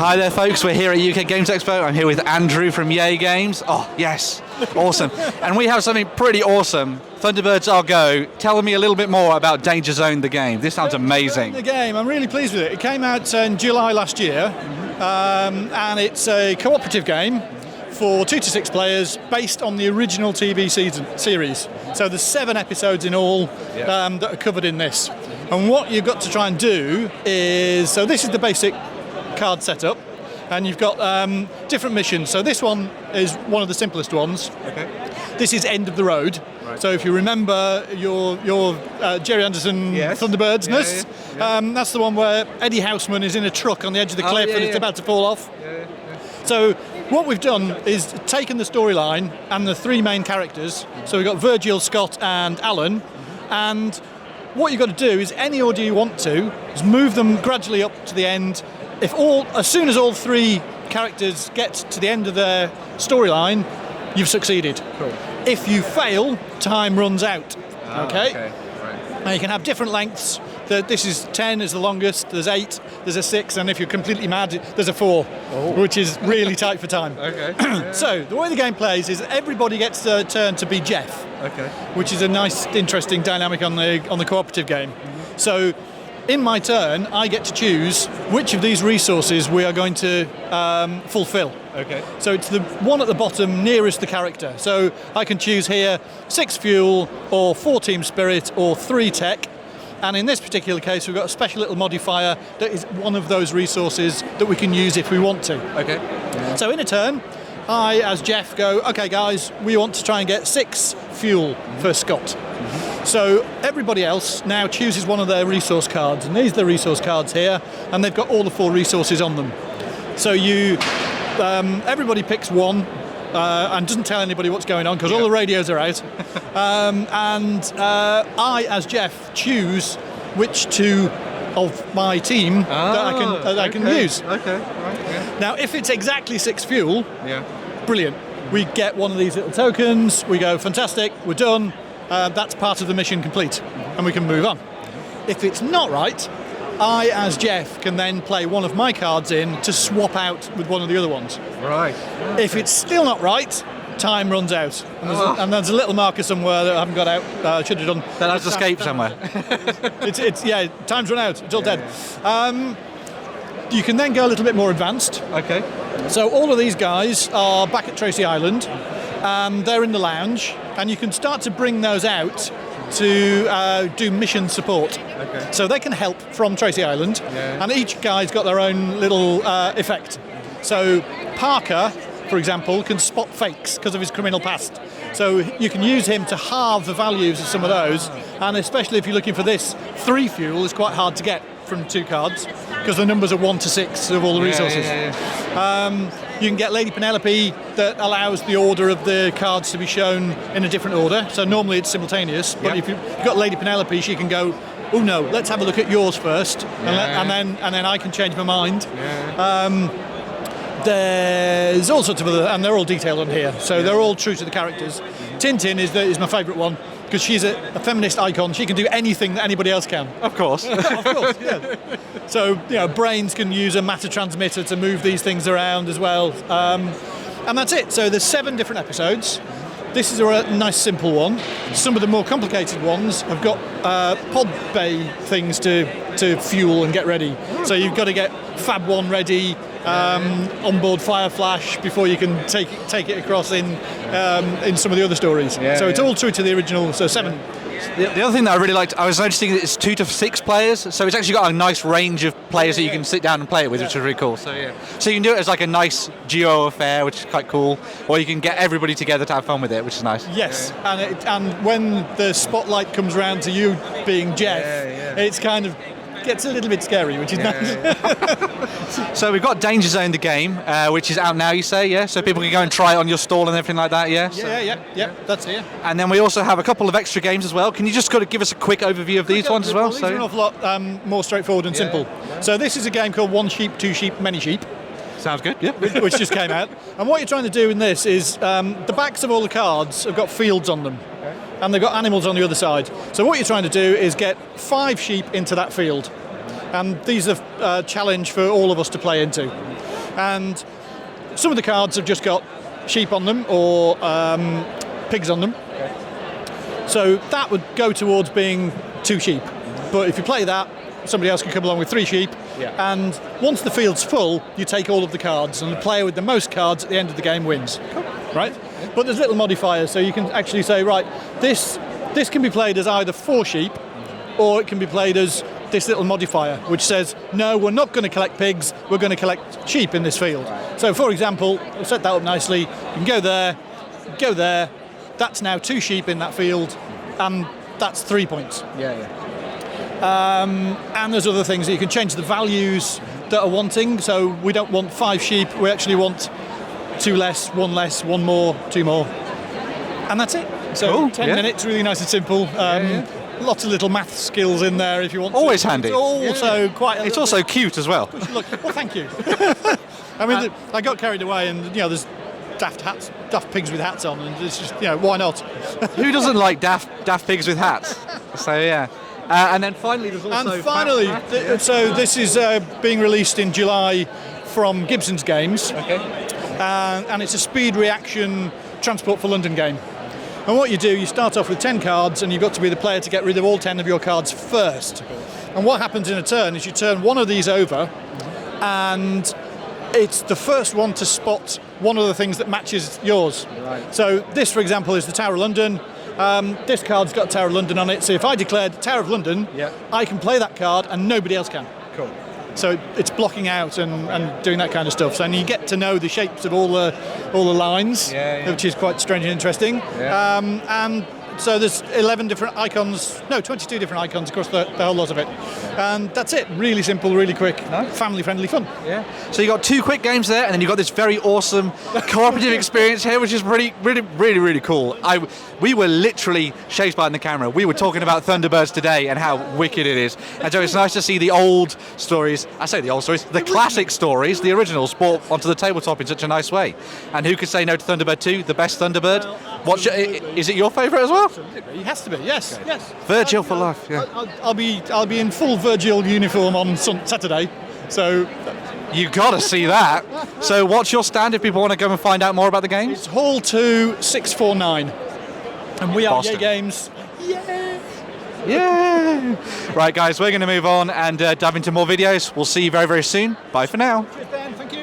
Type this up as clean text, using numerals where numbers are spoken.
Hi there folks, we're here at UK Games Expo. I'm here with Andrew from Yay Games. Oh yes, awesome. And we have something pretty awesome. Thunderbirds Our Go. Tell me a little bit more about Danger Zone the game. This sounds amazing. The game, I'm really pleased with it. It came out in July last year, and it's a cooperative game for 2 to 6 players based on the original TV series. So there's 7 episodes in all that are covered in this. And what you've got to try and do is, so this is the basic card setup, and you've got different missions. So this one is one of the simplest ones. Okay. This is End of the Road. Right. So if you remember your Jerry Anderson Thunderbirds-ness, that's the one where Eddie Houseman is in a truck on the edge of the cliff and it's about to fall off. So what we've done is taken the storyline and the 3 main characters. So we've got Virgil, Scott and Alan, and what you've got to do is any order you want to is move them gradually up to the end. As soon as all 3 characters get to the end of their storyline, you've succeeded. Cool. If you fail, time runs out. Okay. Right. Now you can have different lengths. This is 10 is the longest. There's 8. There's a 6, and if you're completely mad, there's a 4, which is really tight for time. Okay. So the way the game plays is everybody gets a turn to be Jeff. Okay. Which is a nice, interesting dynamic on the cooperative game. So, in my turn, I get to choose which of these resources we are going to fulfill. Okay. So it's the one at the bottom nearest the character. So I can choose here 6 fuel, or 4 team spirit, or 3 tech. And in this particular case, we've got a special little modifier that is one of those resources that we can use if we want to. Okay. So in a turn, I, as Jeff, go, okay guys, we want to try and get 6 fuel for Scott. So everybody else now chooses one of their resource cards, and these are the resource cards here, and they've got all the 4 resources on them. So everybody picks one, and doesn't tell anybody what's going on because all the radios are out. I, as Jeff, choose which 2 of my team that I can use. Okay. Right. Yeah. Now, if it's exactly 6 fuel, brilliant. We get one of these little tokens. We go, fantastic. We're done. That's part of the mission complete, and we can move on. If it's not right, I, as Jeff, can then play one of my cards in to swap out with one of the other ones. Right. If it's still not right, time runs out. And there's a little marker somewhere that I haven't got out. Should have done. That has escaped somewhere. Time's run out. It's all dead. You can then go a little bit more advanced. Okay. So all of these guys are back at Tracy Island, and they're in the lounge, and you can start to bring those out to do mission support. Okay. So they can help from Tracy Island, and each guy's got their own little effect. So Parker, for example, can spot fakes because of his criminal past. So you can use him to halve the values of some of those, and especially if you're looking for this 3 fuel, it's quite hard to get from 2 cards because the numbers are 1 to 6 of all the resources. You can get Lady Penelope that allows the order of the cards to be shown in a different order. So normally it's simultaneous, but if you've got Lady Penelope, she can go, oh no, let's have a look at yours first, and then I can change my mind. There's all sorts of other, and they're all detailed on here, so they're all true to the characters. Tintin is my favourite one, because she's a feminist icon. She can do anything that anybody else can. Of course. Of course, yeah. So, Brains can use a matter transmitter to move these things around as well. And that's it. So there's 7 different episodes. This is a nice simple one. Some of the more complicated ones have got pod bay things to fuel and get ready. So you've got to get Fab 1 ready, onboard Fire Flash before you can take it across in some of the other stories. So it's all true to the original. So 7. The other thing that I really liked, I was noticing that it's 2 to 6 players, so it's actually got a nice range of players that you can sit down and play it with, which is really cool. So you can do it as like a nice duo affair, which is quite cool, or you can get everybody together to have fun with it, which is nice. Yes, and when the spotlight comes around to you being Jeff, it's kind of gets a little bit scary, which is nice. So we've got Danger Zone the game, which is out now, you say, so people can go and try it on your stall and everything like that, that's here. And then we also have a couple of extra games as well. Can you just give us a quick overview of these ones as well? These are an awful lot more straightforward and simple. So this is a game called 1 Sheep, 2 Sheep, Many Sheep. Sounds good, which just came out. And what you're trying to do in this is the backs of all the cards have got fields on them. And they've got animals on the other side. So what you're trying to do is get 5 sheep into that field. And these are a challenge for all of us to play into. And some of the cards have just got sheep on them or pigs on them. So that would go towards being 2 sheep. But if you play that, somebody else can come along with 3 sheep. Yeah. And once the field's full, you take all of the cards, and the player with the most cards at the end of the game wins. Cool. Right? But there's little modifiers, so you can actually say, right, this can be played as either 4 sheep, or it can be played as this little modifier, which says, no, we're not going to collect pigs, we're going to collect sheep in this field. Right. So, for example, we'll set that up nicely. You can go there. That's now 2 sheep in that field, and that's 3 points. And there's other things that you can change the values that are wanting. So we don't want 5 sheep, we actually want 2 less, 1 more, 2 more. And that's it. So cool. 10 minutes, really nice and simple. Lots of little math skills in there if you want. Always to. handy. It's also quite. It's also cute as well. Look, well, thank you. I mean, I got carried away, and there's daft pigs with hats on, and it's just why not? Who doesn't like daft pigs with hats? So yeah. And then finally, there's also. And finally, so this is being released in July from Gibson's Games. Okay. And it's a speed reaction Transport for London game. And what you do, you start off with 10 cards, and you've got to be the player to get rid of all 10 of your cards first. And what happens in a turn is you turn one of these over, and it's the first one to spot one of the things that matches yours. Right. So this, for example, is the Tower of London. This card's got Tower of London on it, so if I declared Tower of London, I can play that card and nobody else can. Cool. So it's blocking out and doing that kind of stuff. So and you get to know the shapes of all the lines, which is quite strange and interesting. Yeah. And so there's 11 different icons, 22 different icons across the whole lot of it. And that's it. Really simple, really quick, family-friendly fun. Yeah. So you got 2 quick games there, and then you got this very awesome cooperative experience here, which is really cool. We were literally shaped behind the camera. We were talking about Thunderbirds today and how wicked it is. And so it's nice to see the old stories. I say the old stories, the classic stories, the originals, brought onto the tabletop in such a nice way. And who could say no to Thunderbird 2, the best Thunderbird? Is it your favourite as well? Absolutely, it has to be. Yes, yes. Virgil for life. Yeah. I'll be in full Virgil uniform on Saturday, so you got to see that. So, what's your stand if people want to go and find out more about the games? It's Hall 2 649, and we are Boston. Yay Games. Yeah. Right, guys, we're going to move on and dive into more videos. We'll see you very soon. Bye for now. Cheers, Ben. Thank you.